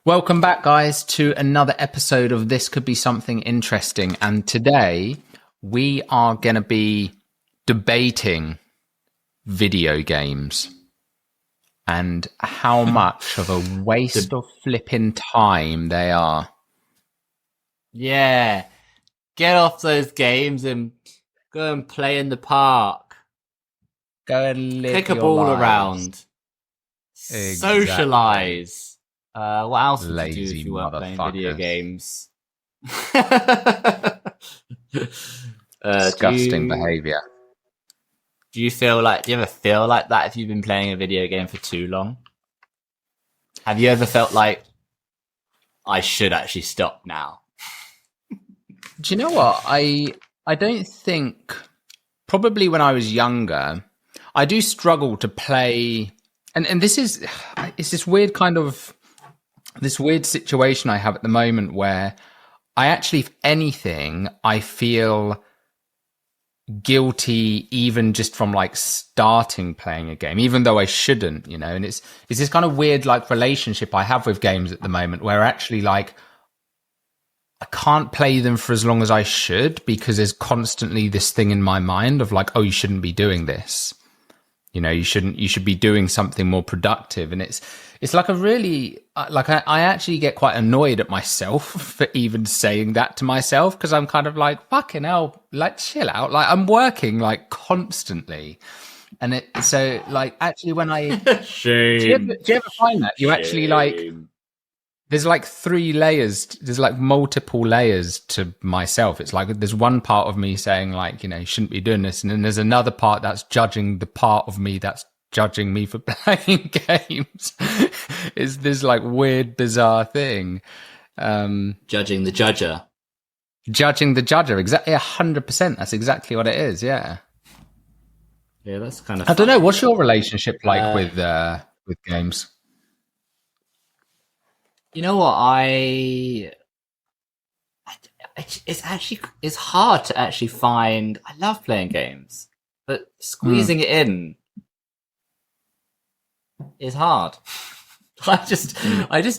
Welcome back, guys, to another episode of This Could Be Something Interesting. And today we are going to be debating video games and how much of a waste of flipping time they are. Yeah. Get off those games and go and play in the park. Go and live Kick a your ball lives. around. Exactly. Socialize. What else would Lazy you do if you weren't playing video motherfuckers. games? Disgusting behavior. Do you ever feel like that if you've been playing a video game for too long? Have you ever felt like, I should actually stop now? Do you know what? I don't think, probably when I was younger, I do struggle to play, and it's this weird this weird situation I have at the moment where I actually, if anything, I feel guilty even just from like starting playing a game, even though I shouldn't, and it's this kind of weird like relationship I have with games at the moment where actually like I can't play them for as long as I should because there's constantly this thing in my mind of like, oh, you shouldn't be doing this. You should be doing something more productive. And it's like a really, like I actually get quite annoyed at myself for even saying that to myself because I'm kind of like, fucking hell, like chill out. Like I'm working like constantly. And so like actually when I, Shame. do you ever find that you actually like, there's like three layers, there's like multiple layers to myself. It's like there's one part of me saying like, you shouldn't be doing this. And then there's another part that's judging the part of me that's judging me for playing games. It's this like weird, bizarre thing. Judging the judger. Judging the judger. Exactly. 100%. That's exactly what it is. Yeah. Yeah, that's kind of I don't know. What's your relationship like with games? You know what? It's hard to actually find. I love playing games, but squeezing it in is hard. I just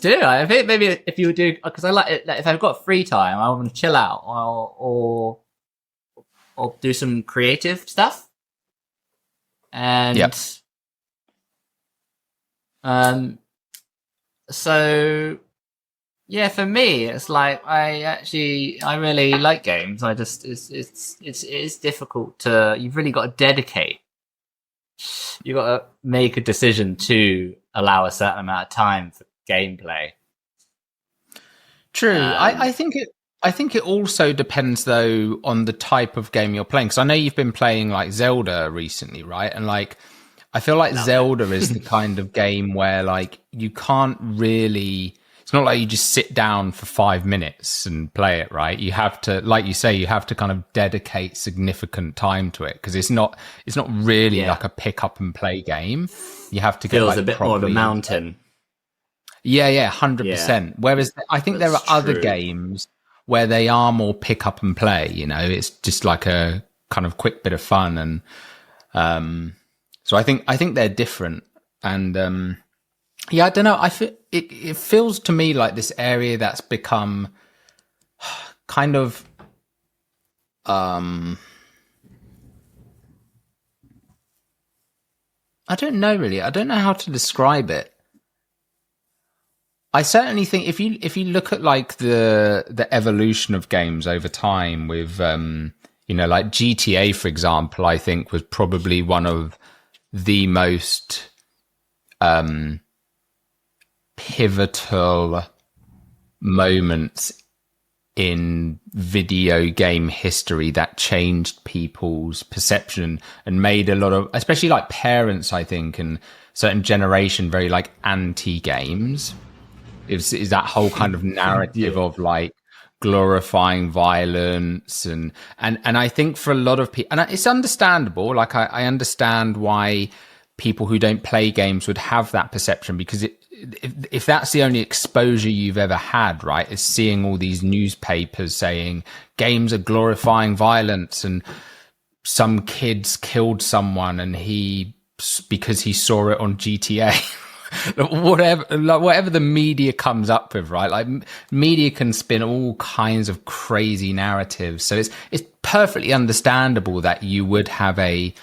do. I think maybe if you do, because I like it. Like if I've got free time, I want to chill out or do some creative stuff. And so yeah, for me, it's like I really like games. It's difficult to. You've really got to dedicate. You got to make a decision to allow a certain amount of time for gameplay. True. I think it also depends though on the type of game you're playing. Because I know you've been playing like Zelda recently, right? And like I feel like Zelda is the kind of game where like you can't really. It's not like you just sit down for 5 minutes and play it, right? You have to, like you say, you have to kind of dedicate significant time to it because it's not really like a pick up and play game. You have to get feels like a bit more of a mountain. Yeah, 100%. Whereas I think there are other games where they are more pick up and play. It's just like a kind of quick bit of fun, and so I think they're different. And yeah, I don't know. I feel it feels to me like this area that's become kind of I don't know really. I don't know how to describe it. I certainly think if you look at like the evolution of games over time with like GTA, for example, I think was probably one of the most pivotal moments in video game history that changed people's perception and made a lot of, especially like parents, I think, and certain generation very like anti-games. Is that whole kind of narrative of like glorifying violence and I think for a lot of people, and it's understandable. Like I understand why people who don't play games would have that perception because if that's the only exposure you've ever had, right, is seeing all these newspapers saying games are glorifying violence and some kids killed someone and because he saw it on GTA. whatever the media comes up with, right? Like media can spin all kinds of crazy narratives. So it's perfectly understandable that you would have a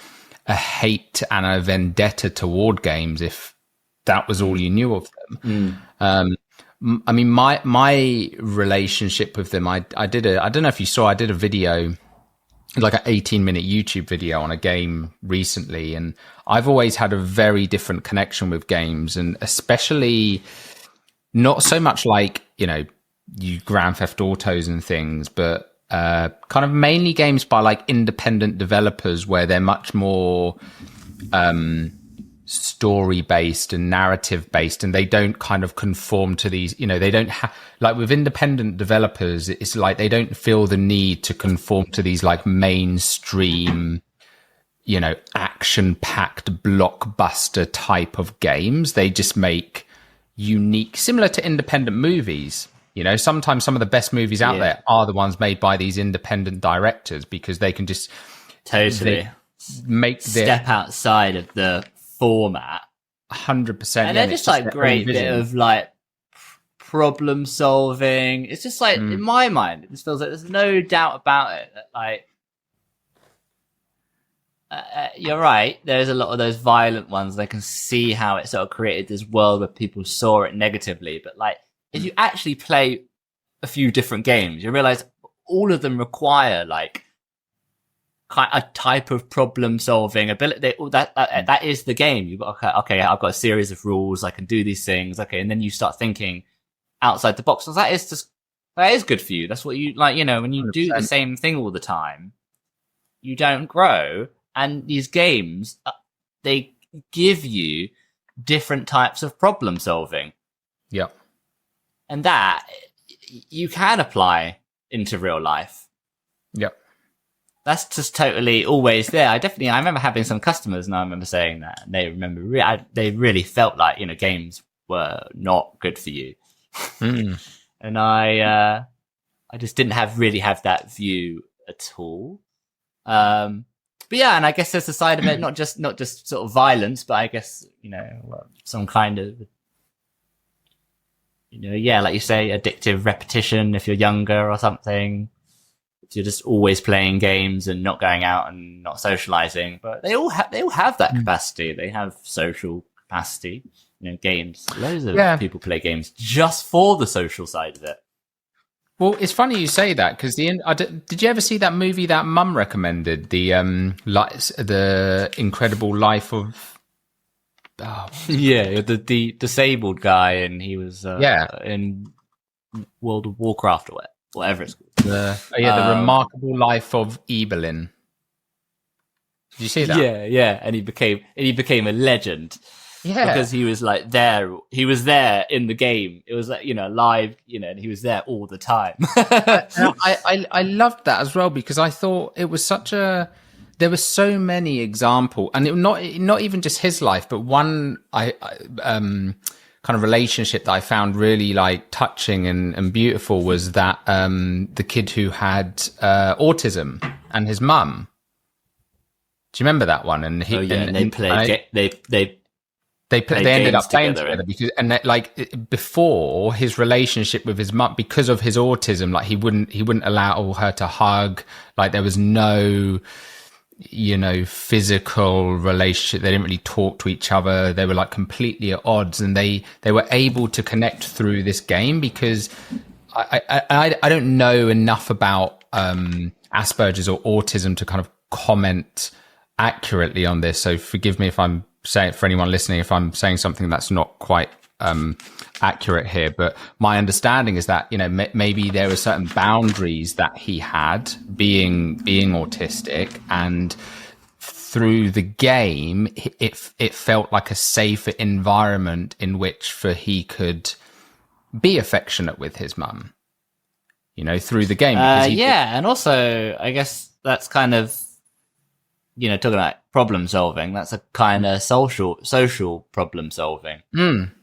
hate and a vendetta toward games if that was all you knew of them. I mean, my relationship with them, I don't know if you saw, I did a video, like an 18-minute YouTube video on a game recently, and I've always had a very different connection with games, and especially not so much like, you Grand Theft Autos and things, but kind of mainly games by like independent developers where they're much more story based and narrative based, and they don't kind of conform to these, they don't have, like with independent developers, it's like they don't feel the need to conform to these like mainstream, action packed blockbuster type of games. They just make unique, similar to independent movies. Sometimes some of the best movies out there are the ones made by these independent directors, because they can just totally step outside of the format 100%, and they're just like great bit of like problem solving. It's just like in my mind it just feels like there's no doubt about it that like you're right, there's a lot of those violent ones. I can see how it sort of created this world where people saw it negatively, but like if you actually play a few different games, you realize all of them require like a type of problem solving ability. That is the game. You've got, okay, I've got a series of rules, I can do these things, okay, and then you start thinking outside the box. So that is good for you. That's what you like, when you 100%. Do the same thing all the time, you don't grow. And these games, they give you different types of problem solving. Yeah. And that you can apply into real life. Yeah. That's just totally always there. I remember having some customers, and I remember saying that, and they remember they really felt like games were not good for you, and I just didn't really have that view at all. But yeah, and I guess there's a side of it, not just sort of violence, but I guess some kind of like you say, addictive repetition if you're younger or something. You're just always playing games and not going out and not socializing, but they all have that capacity. They have social capacity. Games. Loads of people play games just for the social side of it. Well, it's funny you say that, because did you ever see that movie that Mum recommended? The Incredible Life of the disabled guy, and he was in World of Warcraft or whatever it's called. The Remarkable Life of Evelyn. Did you see that? Yeah, and he became a legend. Yeah, because he was like there. He was there in the game. It was like live. And he was there all the time. I loved that as well, because I thought it was there were so many examples, and not even just his life, but one kind of relationship that I found really like touching and beautiful was that the kid who had autism and his mum. Do you remember that one? And they ended up playing together because, and that, like before, his relationship with his mum, because of his autism, like he wouldn't allow her to hug. Like there was no physical relationship. They didn't really talk to each other. They were like completely at odds, and they were able to connect through this game, because I don't know enough about Asperger's or autism to kind of comment accurately on this. So forgive me if I'm saying, for anyone listening, if I'm saying something that's not quite accurate here, but my understanding is that maybe there were certain boundaries that he had being autistic, and through the game it felt like a safer environment in which he could be affectionate with his mum, through the game. And also I guess that's kind of talking about problem solving, that's a kind of social problem solving.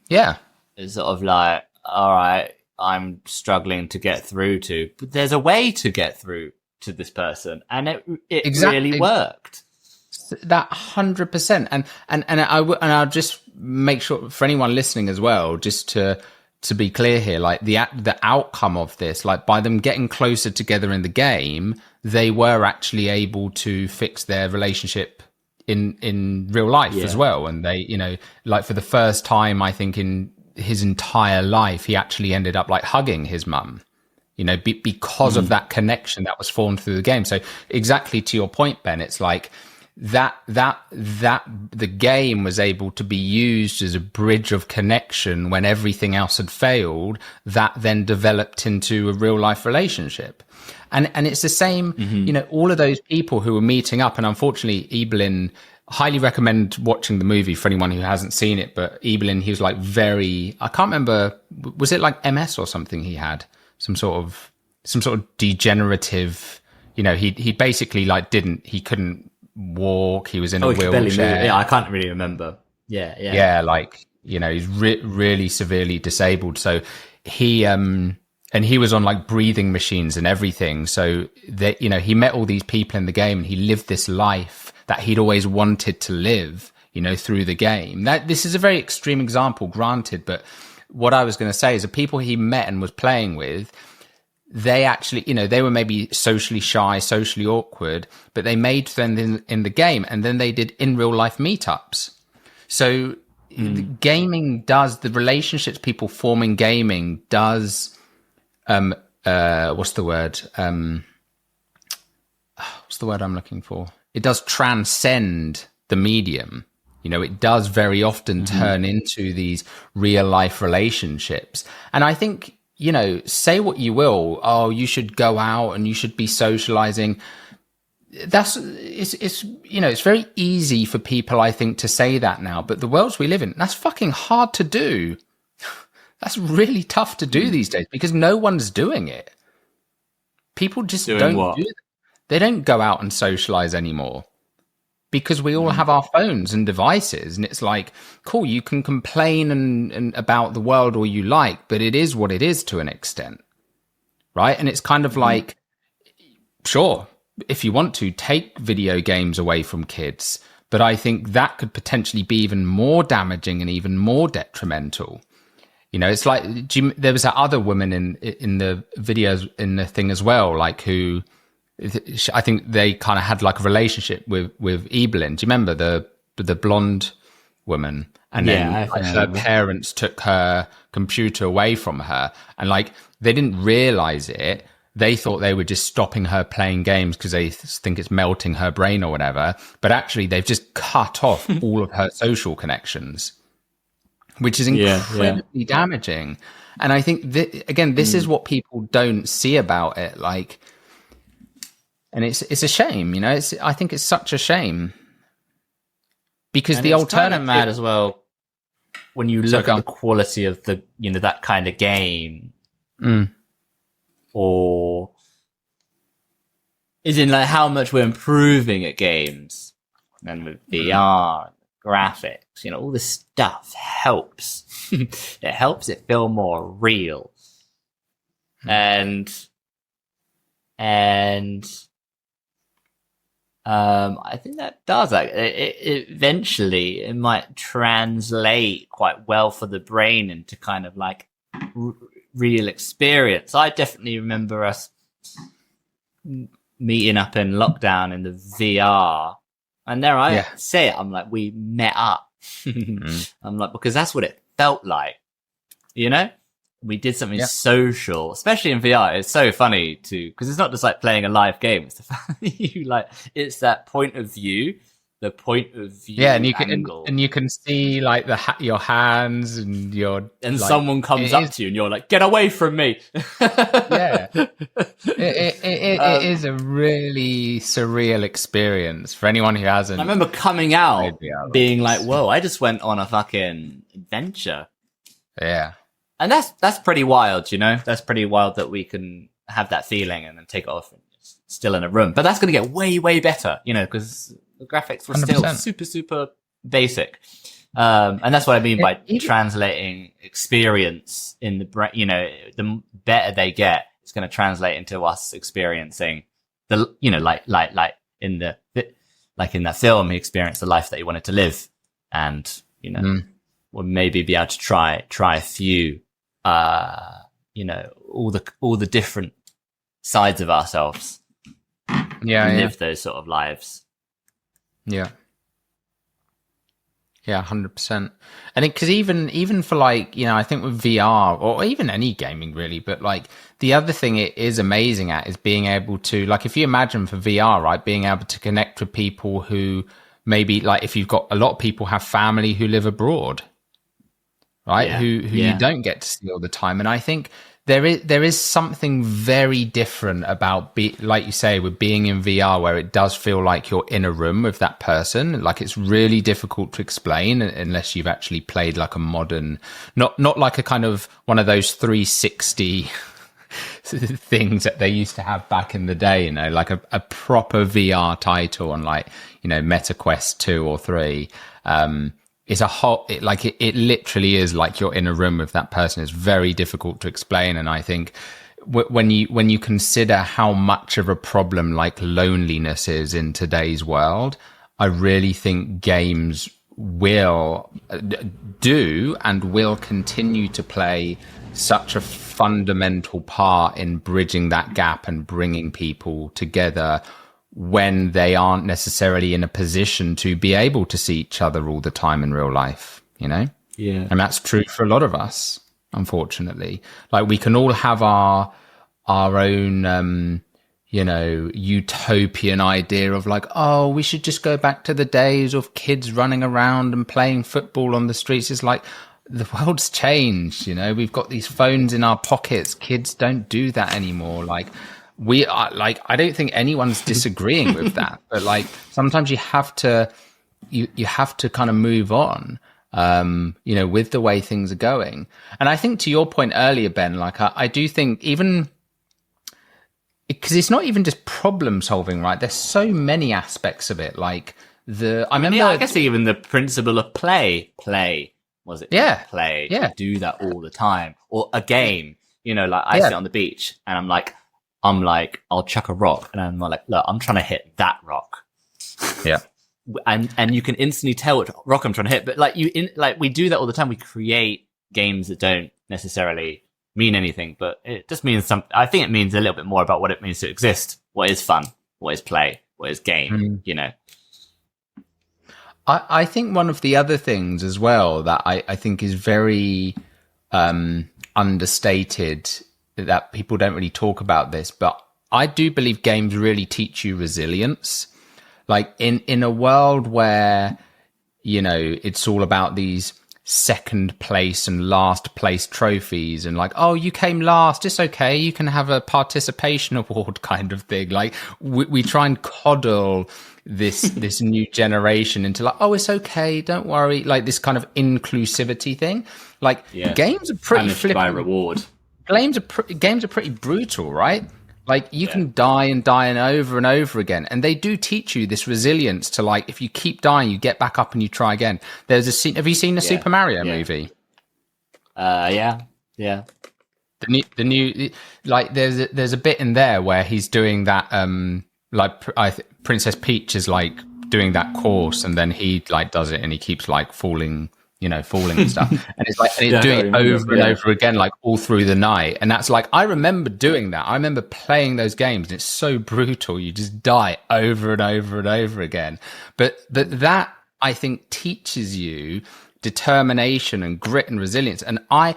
Yeah. It's sort of like, all right, I'm struggling to get through to, but there's a way to get through to this person, and it really worked. that 100%. And I'll just make sure for anyone listening as well, just to be clear here, like the outcome of this, like by them getting closer together in the game, they were actually able to fix their relationship in real life as well. And they, like for the first time, I think in his entire life, he actually ended up like hugging his mum, because of that connection that was formed through the game. So exactly to your point, Ben, it's like that the game was able to be used as a bridge of connection when everything else had failed, that then developed into a real life relationship. And it's the same, all of those people who were meeting up, and unfortunately Evelyn, highly recommend watching the movie for anyone who hasn't seen it. But Evelyn, he was like I can't remember, was it like MS or something he had? Some sort of degenerative, he basically like he couldn't walk. He was in a wheelchair. Yeah, I can't really remember. Yeah. Like, he's really severely disabled. So he, and he was on like breathing machines and everything. So that, he met all these people in the game and he lived this life that he'd always wanted to live, through the game. This is a very extreme example, granted, but what I was going to say is the people he met and was playing with, they actually, they were maybe socially shy, socially awkward, but they made friends in the game, and then they did in real life meetups. So gaming does, the relationships people form in gaming does, what's the word? What's the word I'm looking for? It does transcend the medium. It does very often turn into these real life relationships. And I think, say what you will, oh, you should go out and you should be socializing. It's very easy for people, I think, to say that now, but the worlds we live in, that's fucking hard to do. That's really tough to do these days because no one's doing it. People just don't do it. They don't go out and socialize anymore. Because we all have our phones and devices, and it's like, cool, you can complain and about the world all you like, but it is what it is to an extent, right? And it's kind of like, sure, if you want to, take video games away from kids, but I think that could potentially be even more damaging and even more detrimental. It's like, there was that other woman in the videos, in the thing as well, like who, I think they kind of had like a relationship with Evelyn. Do you remember the blonde woman? And then her parents took her computer away from her, and like they didn't realize it. They thought they were just stopping her playing games because they think it's melting her brain or whatever. But actually, they've just cut off all of her social connections, which is incredibly damaging. And I think this is what people don't see about it, like. And it's a shame, I think it's such a shame because and the alternative kind of mad as well when you look at the quality of the that kind of game, or is in like how much we're improving at games and with VR graphics, all this stuff helps. It helps it feel more real, and I think that does. Like, eventually, it might translate quite well for the brain into kind of like real experience. I definitely remember us meeting up in lockdown in the VR, and there I say it. I'm like, we met up. I'm like, because that's what it felt like, We did something social, especially in VR. It's so funny because it's not just like playing a live game. It's the fact that it's that point of view, the point of view. Yeah, and you can see like your hands and and like, someone comes up to you and you're like, get away from me. Yeah, it is a really surreal experience for anyone who hasn't. I remember coming out being like, whoa, I just went on a fucking adventure. Yeah. And that's pretty wild, That's pretty wild that we can have that feeling and then take it off and it's still in a room. But that's going to get way, way better, because the graphics were 100%. Still super, super basic. And that's what I mean by translating experience in the brain. The better they get, it's going to translate into us experiencing the, like in the like in that film, he experienced the life that he wanted to live, and will maybe be able to try a few, all the different sides of ourselves, and live those sort of lives. Yeah. Yeah, 100%. And because even for like, I think with VR or even any gaming really, but like the other thing it is amazing at is being able to, like, if you imagine for VR, right, being able to connect with people who maybe, like, if you've got a lot of people have family who live abroad, right, who you don't get to see all the time. And I think there is something very different about, like you say, with being in VR, where it does feel like you're in a room with that person. Like, it's really difficult to explain unless you've actually played like a modern, not like a kind of one of those 360 things that they used to have back in the day, like a proper VR title on like, MetaQuest 2 or 3. It's it literally is like you're in a room with that person. It's very difficult to explain. And I think when you consider how much of a problem like loneliness is in today's world, I really think games will do and will continue to play such a fundamental part in bridging that gap and bringing people together when they aren't necessarily in a position to be able to see each other all the time in real life, Yeah. And that's true for a lot of us, unfortunately. Like, we can all have our own, utopian idea of like, oh, we should just go back to the days of kids running around and playing football on the streets. It's like, the world's changed, we've got these phones in our pockets. Kids don't do that anymore. Like, we are, like, I don't think anyone's disagreeing with that, but like sometimes you have to kind of move on, with the way things are going. And I think to your point earlier, Ben, like I do think, even because it's not even just problem solving, right? There's so many aspects of it. Like I guess even the principle of play, was it? Yeah. Play. Yeah. Do that all the time. Or a game, like I sit on the beach and I'm like, I'll chuck a rock, and I'm like, look, I'm trying to hit that rock. Yeah. And you can instantly tell what rock I'm trying to hit. But like we do that all the time. We create games that don't necessarily mean anything, but it just means I think it means a little bit more about what it means to exist. What is fun? What is play? What is game? I think one of the other things as well that I think is very understated, that people don't really talk about this, but I do believe games really teach you resilience. Like in a world where, it's all about these second place and last place trophies and like, oh, you came last, it's okay, you can have a participation award kind of thing. Like we try and coddle this new generation into like, oh, it's okay, don't worry, like this kind of inclusivity thing. Like games are pretty flippant by reward. Games are pretty brutal, right? Like you can die and over and over again, and they do teach you this resilience to, like, if you keep dying, you get back up and you try again. There's a scene. Have you seen the Super Mario movie? Yeah. The new like there's a bit in there where he's doing that Princess Peach is like doing that course, and then he like does it and he keeps like falling and stuff. And it's like, and it's doing it over and over again, like all through the night. And that's like, I remember doing that. I remember playing those games, and it's so brutal. You just die over and over and over again. But that, I think, teaches you determination and grit and resilience. And I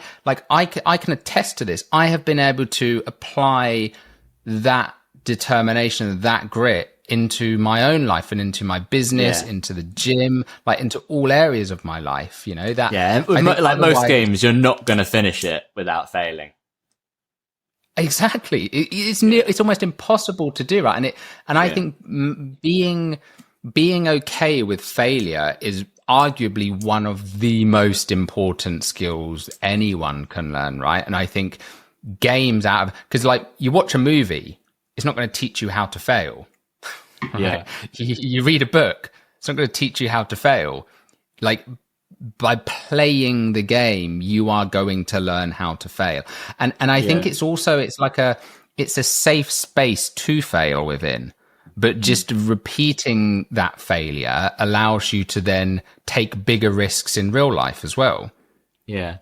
can attest to this. I have been able to apply that determination, that grit into my own life and into my business, into the gym, like into all areas of my life, that. Yeah. Like most games, you're not going to finish it without failing. Exactly. It's almost impossible to do, right? And I think being okay with failure is arguably one of the most important skills anyone can learn, right? And I think games because like you watch a movie, it's not going to teach you how to fail. Right? Yeah. You read a book, it's not going to teach you how to fail. Like by playing the game, you are going to learn how to fail. And I think it's a safe space to fail within. but just repeating that failure allows you to then take bigger risks in real life as well. Yeah.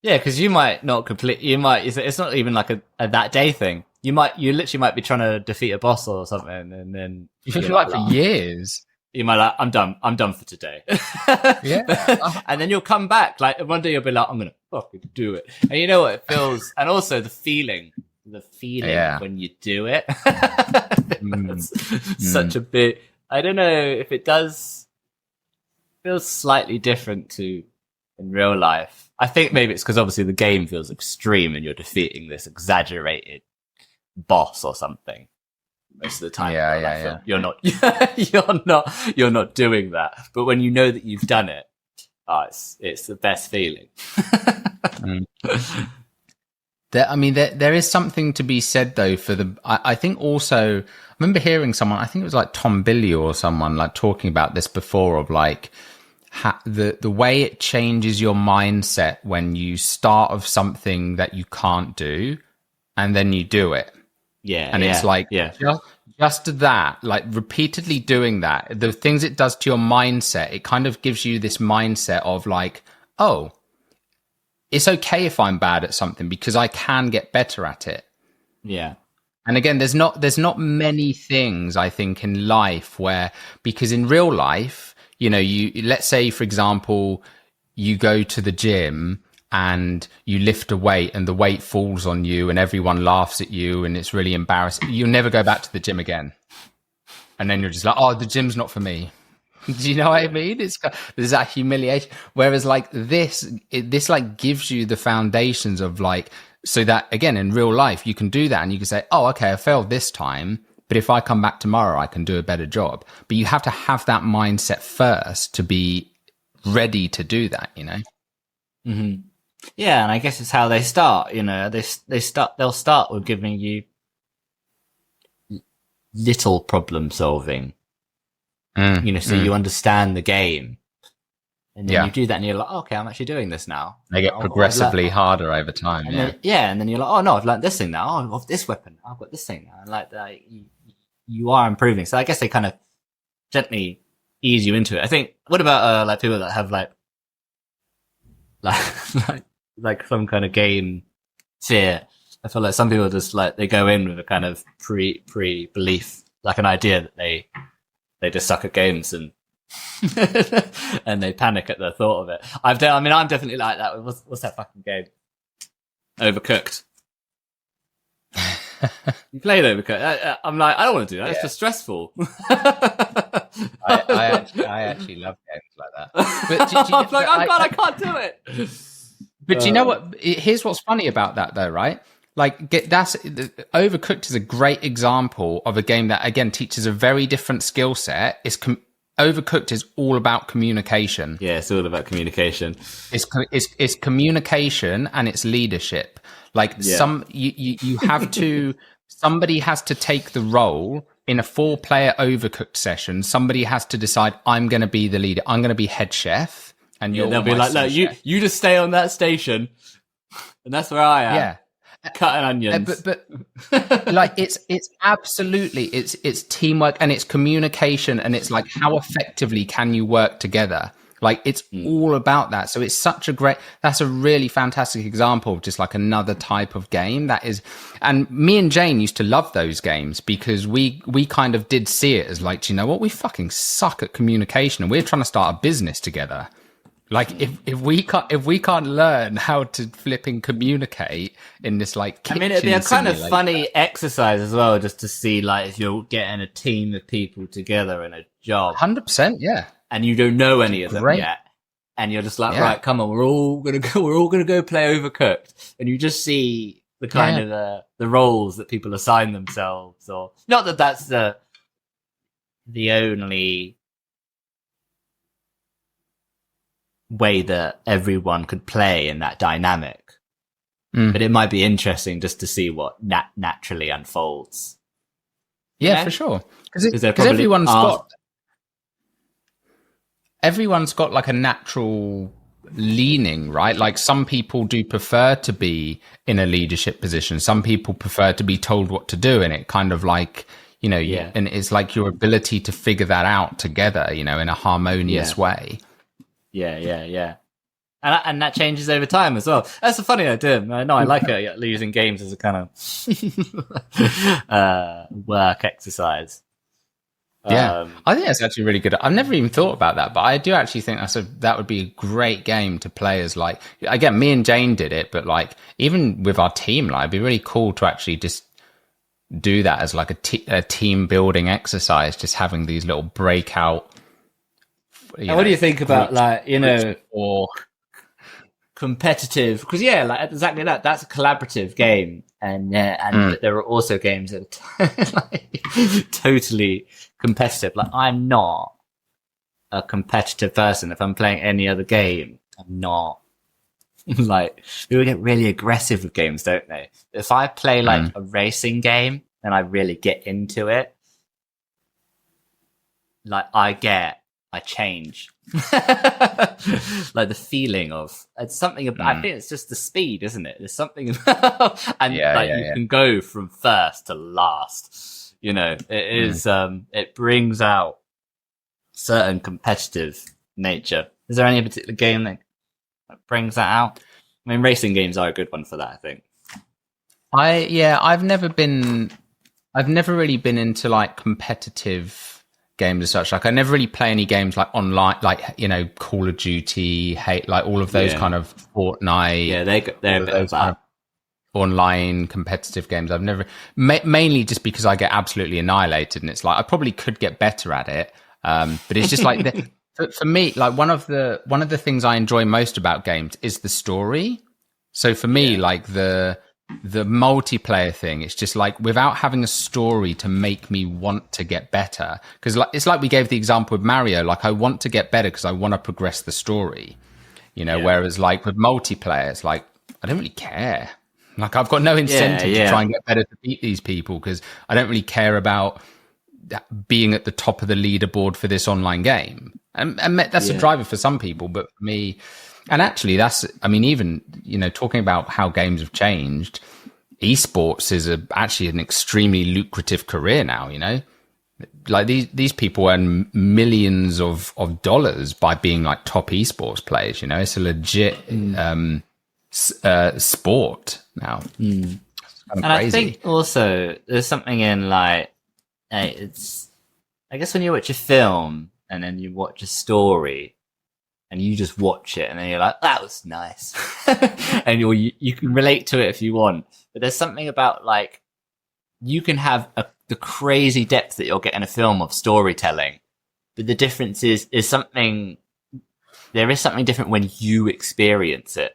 Yeah, because you might not complete. You might. It's not even like a that day thing. You literally might be trying to defeat a boss or something, and then You're like for years. You might like, I'm done for today. Yeah. And then you'll come back. Like one day you'll be like, I'm gonna fucking do it. And you know what it feels, and also the feeling when you do it. Such a bit. I don't know if it does. Feels slightly different to in real life. I think maybe it's because obviously the game feels extreme and you're defeating this exaggerated boss or something most of the time. Yeah. You're not you're not doing that. But when you know that you've done it, it's the best feeling. There is something to be said though for I think also, I remember hearing someone, I think it was like Tom Billieu or someone like talking about this before, of like the way it changes your mindset when you start of something that you can't do and then you do it. Yeah. And it's like, just that, like repeatedly doing that, the things it does to your mindset, it kind of gives you this mindset of like, oh, it's okay if I'm bad at something because I can get better at it. Yeah. And again, there's not many things I think in life where, because in real life, you know, let's say, for example, you go to the gym and you lift a weight and the weight falls on you and everyone laughs at you and it's really embarrassing. You'll never go back to the gym again. And then you're just like, oh, the gym's not for me. Do you know what I mean? There's that humiliation. Whereas like this like gives you the foundations of like, so that again, in real life, you can do that and you can say, oh, okay, I failed this time, but if I come back tomorrow, I can do a better job. But you have to have that mindset first to be ready to do that, you know? Mm-hmm. Yeah. And I guess it's how they start, you know, they'll start with giving you little problem solving. You know, so you understand the game, and then you do that, and you're like, oh, okay, I'm actually doing this now. They get progressively harder over time. And then you're like, oh no, I've learned this thing now. Oh, I've got this weapon. I've got this thing now. And like that, you are improving. So I guess they kind of gently ease you into it. I think. What about like people that have like some kind of game fear? I feel like some people just like they go in with a kind of pre belief, like an idea that they just suck at games and and they panic at the thought of it. I'm definitely like that. What's that fucking game? Overcooked. You played Overcooked. I'm like, I don't want to do that. It's just stressful. I actually love games like that. But I'm like, oh god, I can't do it. But you know what? Here's what's funny about that, though, right? Like Overcooked is a great example of a game that again teaches a very different skill set. Overcooked is all about communication. Yeah, it's all about communication. It's communication and it's leadership. Like you have to. Somebody has to take the role in a 4-player Overcooked session. Somebody has to decide, I'm going to be the leader. I'm going to be head chef, and they'll be like, look, you just stay on that station, and that's where I am. Yeah. Cutting onions. But like it's absolutely it's teamwork and it's communication and it's like how effectively can you work together? Like it's all about that. So it's that's a really fantastic example of just like another type of game that is. And me and Jane used to love those games because we kind of did see it as like, do you know what, we fucking suck at communication and we're trying to start a business together. Like if we can't learn how to flipping communicate in this like kitchen it'd be a kind of simulator. funny exercise as well, just to see like if you're getting a team of people together in a job. 100%, yeah. And you don't know any of them yet, and you're just like, right, come on, we're all gonna go play Overcooked, and you just see the kind of the roles that people assign themselves, or not that that's the only way that everyone could play in that dynamic, but it might be interesting just to see what naturally unfolds. Yeah, for sure. Because everyone's got like a natural leaning, right? Like some people do prefer to be in a leadership position. Some people prefer to be told what to do, and it kind of like, you know, Yeah. and it's like your ability to figure that out together, you know, in a harmonious way. Yeah. And that changes over time as well. That's the funny idea. No, I like it, using games as a kind of work exercise. Yeah, I think that's actually really good. I've never even thought about that, but I do actually think that would be a great game to play as, like, again, me and Jane did it, but like even with our team, like, it'd be really cool to actually just do that as like a team building exercise, just having these little breakout. And what do you think about, like, you know, or competitive? Because like exactly that. That's a collaborative game, and there are also games that are like, totally competitive. Like, I'm not a competitive person. If I'm playing any other game, I'm not. Like, people get really aggressive with games, don't they? If I play like a racing game and I really get into it, like I change. Like the feeling of it's something about, I think it's just the speed, isn't it? There's something about, and you can go from first to last, you know. It is it brings out certain competitive nature. Is there any particular game that brings that out? I mean, racing games are a good one for that, I think. I've never really been into like competitive games as such. Like, I never really play any games like online, like, you know, Call of Duty, like all of those kind of Fortnite. Yeah, they're a bit of that. Online competitive games. I've never, mainly just because I get absolutely annihilated, and it's like I probably could get better at it. But it's just like for me, like one of the things I enjoy most about games is the story. So for me, like the multiplayer thing, it's just like, without having a story to make me want to get better, because like, it's like we gave the example with Mario, like I want to get better because I want to progress the story, you know. Whereas like with multiplayer, it's like I don't really care. Like, I've got no incentive to try and get better to beat these people, because I don't really care about being at the top of the leaderboard for this online game. And that's a driver for some people, but for me, and actually that's, I mean, even, you know, talking about how games have changed, esports is actually an extremely lucrative career now, you know. Like these people earn millions of dollars by being like top esports players, you know. It's a legit sport now. It's kind of crazy. I think also there's something in like, it's, I guess when you watch a film and then you watch a story and you just watch it and then you're like, that was nice. And you can relate to it if you want, but there's something about like, you can have the crazy depth that you'll get in a film of storytelling, but the difference is there is something different when you experience it.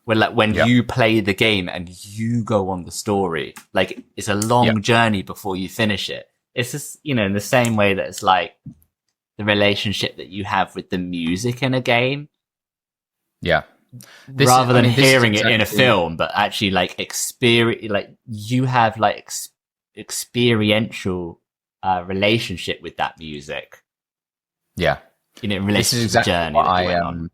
When you play the game and you go on the story, like it's a long journey before you finish it. It's just, you know, in the same way that it's like the relationship that you have with the music in a game. Yeah. Rather than hearing it in a film, but actually like experience, like you have like experiential relationship with that music. Yeah. You know, in relation to the journey that you went on.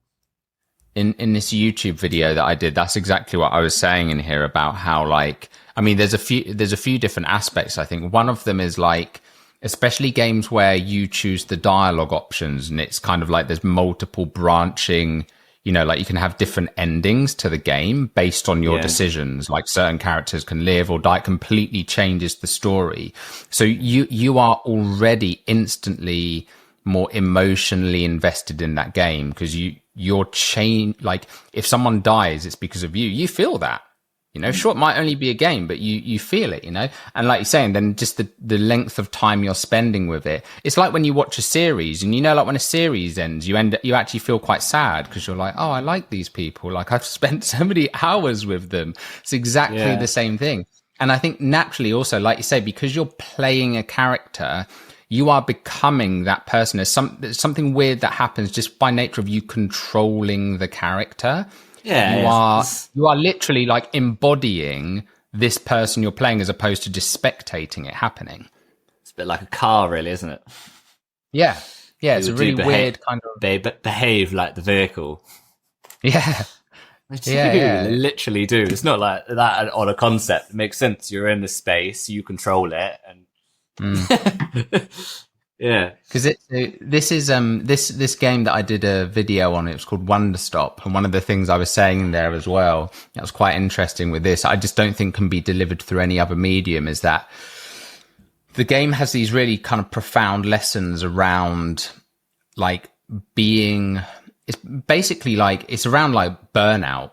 In this YouTube video that I did, that's exactly what I was saying in here about how, like, I mean, there's a few different aspects. I think one of them is like, especially games where you choose the dialogue options and it's kind of like there's multiple branching, you know, like you can have different endings to the game based on your decisions. Like certain characters can live or die, it completely changes the story. So you are already instantly more emotionally invested in that game because you're like if someone dies, it's because of you feel that, you know. Sure, it might only be a game, but you feel it, you know. And like you're saying, then just the length of time you're spending with it, it's like when you watch a series and, you know, like when a series ends, you actually feel quite sad because you're like, oh, I like these people, like I've spent so many hours with them. It's exactly the same thing. And I think naturally also, like you say, because you're playing a character, you are becoming that person. There's something weird that happens just by nature of you controlling the character. Yeah, you are literally like embodying this person you're playing as opposed to just spectating it happening. It's a bit like a car, really, isn't it? Yeah, it's a really weird kind of. They behave like the vehicle. Yeah. They literally do. It's not like that on a concept. It makes sense. You're in the space, you control it, and Yeah. Because this game that I did a video on, it was called Wonder Stop, and one of the things I was saying in there as well, that was quite interesting with this, I just don't think can be delivered through any other medium, is that the game has these really kind of profound lessons around like it's basically like it's around like burnout,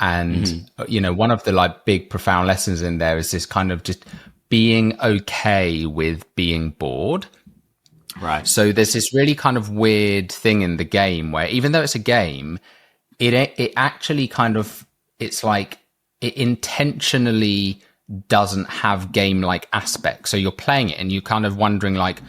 and you know, one of the like big profound lessons in there is this kind of just being okay with being bored. Right. So there's this really kind of weird thing in the game where even though it's a game, it actually kind of, it's like it intentionally doesn't have game-like aspects. So you're playing it and you're kind of wondering like,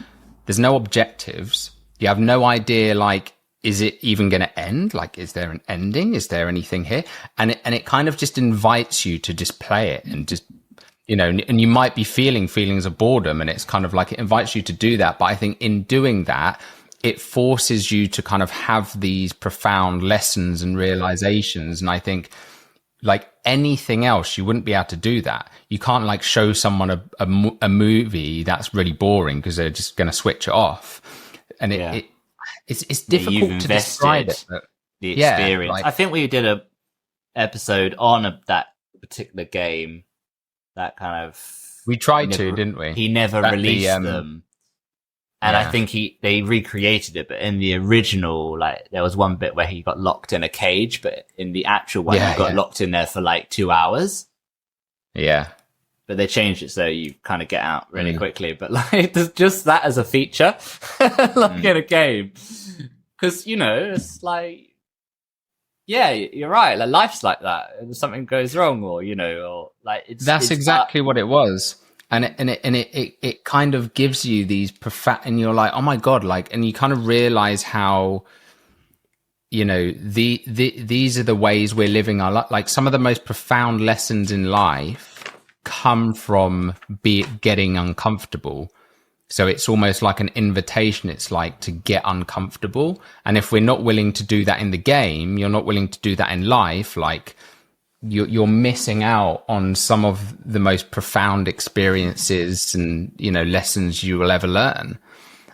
there's no objectives. You have no idea like, is it even going to end? Like, is there an ending? Is there anything here? And it kind of just invites you to just play it and just, you know, and you might be feeling feelings of boredom, and it's kind of like it invites you to do that. But I think in doing that, it forces you to kind of have these profound lessons and realizations. And I think like anything else, you wouldn't be able to do that. You can't like show someone a movie that's really boring because they're just going to switch it off. And it's difficult to describe it. The experience. Like, I think we did a episode on that particular game. That kind of we tried to, didn't we? He never released them, and I think they recreated it. But in the original, like there was one bit where he got locked in a cage, but in the actual one, he got locked in there for like 2 hours. Yeah, but they changed it so you kind of get out really quickly. But like, there's just that as a feature, like in a game, because you know it's like. Yeah, you're right. Like life's like that. If something goes wrong, or you know, or like that's exactly what it was. And it kind of gives you these profound, and you're like, oh my god, like, and you kind of realize how, you know, these are the ways we're living our life. Like some of the most profound lessons in life come from getting uncomfortable. So it's almost like an invitation. It's like to get uncomfortable. And if we're not willing to do that in the game, you're not willing to do that in life. Like you're missing out on some of the most profound experiences and, you know, lessons you will ever learn.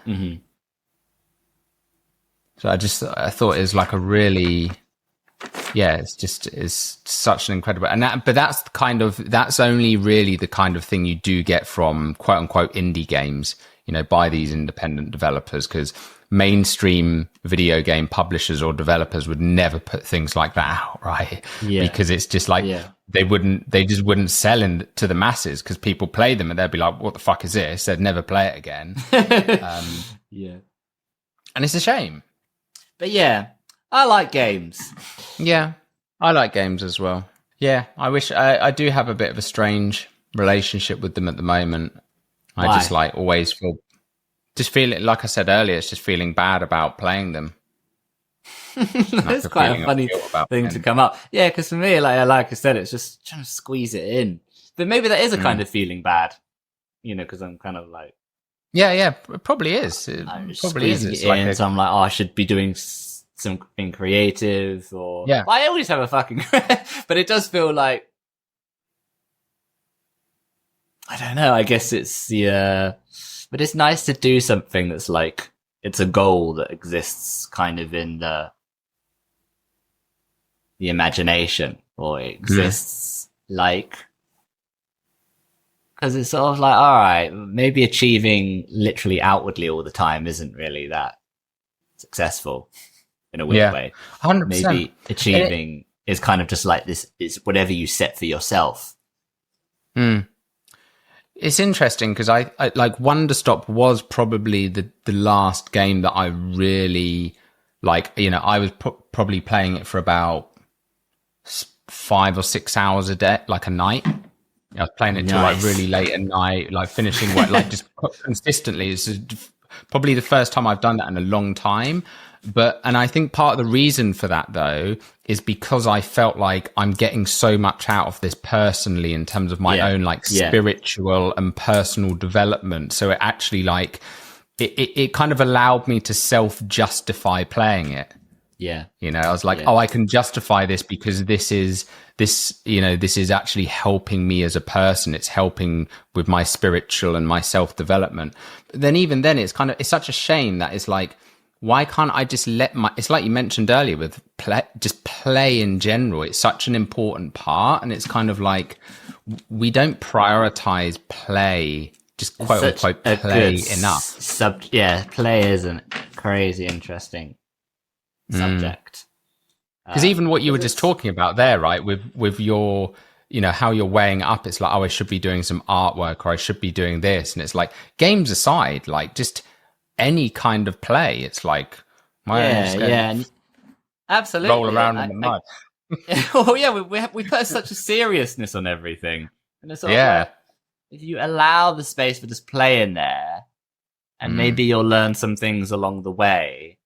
Mm-hmm. So I thought it was like a really, it's such an incredible, but that's only really the kind of thing you do get from quote unquote indie games, you know, by these independent developers, because mainstream video game publishers or developers would never put things like that out, right? Yeah. Because it's just like, they just wouldn't sell to the masses because people play them and they'd be like, what the fuck is this? They'd never play it again. And it's a shame. But yeah, I like games. Yeah, I like games as well. Yeah, I do have a bit of a strange relationship with them at the moment. I just like always feel it, like I said earlier, it's just feeling bad about playing them. That's quite a funny thing to come up. Yeah, because for me, like I said, it's just trying to squeeze it in. But maybe that is a kind of feeling bad, you know, because I'm kind of like... Yeah, it probably is. It probably is. It's like so I'm like, I should be doing something creative, or well, I always have a fucking but it does feel like, I don't know, I guess it's but it's nice to do something that's like it's a goal that exists kind of in the imagination, or it exists like, because it's sort of like, all right, maybe achieving literally outwardly all the time isn't really that successful in a weird way. 100%. Maybe achieving is kind of just like this, is whatever you set for yourself. It's interesting because I like Wonder Stop was probably the last game that I really like, you know, I was probably playing it for about 5 or 6 hours a day, like a night. I was playing it till like really late at night, like finishing work, like just consistently. It's probably the first time I've done that in a long time. And I think part of the reason for that though is because I felt like I'm getting so much out of this personally in terms of my own like spiritual and personal development. So it actually like it kind of allowed me to self-justify playing it. Yeah. You know, I was like, Yeah. oh, I can justify this because this is actually helping me as a person. It's helping with my spiritual and my self-development. But then even then it's such a shame that it's like, why can't I just it's like you mentioned earlier with play in general. It's such an important part. And it's kind of like, we don't prioritize play, just quote unquote play enough. Play is a crazy interesting subject. Because even what you were just talking about there, right, with your, you know, how you're weighing it up, it's like, oh, I should be doing some artwork or I should be doing this. And it's like, games aside, like just any kind of play, it's like, absolutely, roll around in the mud. Well, yeah, we put such a seriousness on everything. And it's sort of like, if you allow the space for just play in there, and maybe you'll learn some things along the way,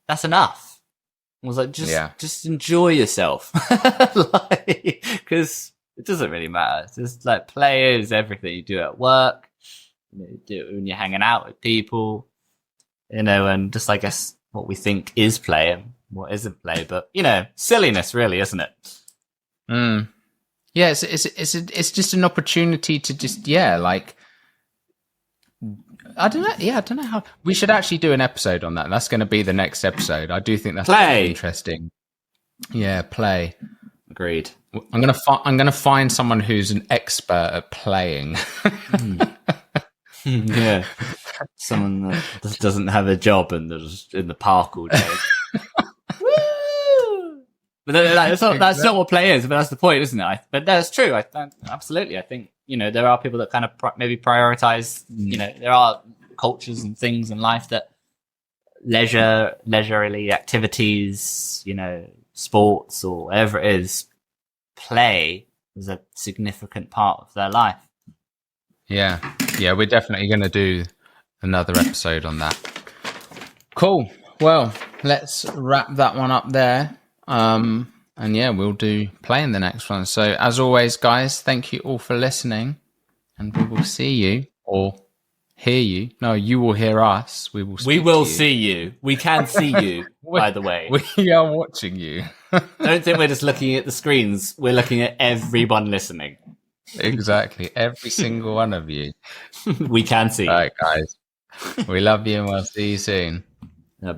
that's enough. I was like, just enjoy yourself. Because it doesn't really matter. It's just like, play is everything you do at work, you do it when you're hanging out with people, you know, and just, I guess, what we think is play and what isn't play, but, you know, silliness really, isn't it? Yeah, it's just an opportunity to just, like, I don't know. Yeah, I don't know how. We should actually do an episode on that. That's going to be the next episode. I do think that's interesting. Yeah, play. Agreed. I'm gonna find someone who's an expert at playing. Yeah, someone that just doesn't have a job and they're just in the park all day. Woo! But that's not what play is. But that's the point, isn't it? But that's true. Absolutely. I think, you know, there are people that kind of maybe prioritize. You know, there are cultures and things in life that leisurely activities, you know, sports or whatever it is, play is a significant part of their life. Yeah, we're definitely going to do another episode on that. Cool. Well, let's wrap that one up there. And yeah, we'll do play in the next one. So as always, guys, thank you all for listening, and we will see you or hear you. No, you will hear us. We will see you. We can see you, by the way. We are watching you. Don't think we're just looking at the screens. We're looking at everyone listening. Exactly. Every single one of you. We can see. All right, guys. We love you and we'll see you soon. Bye.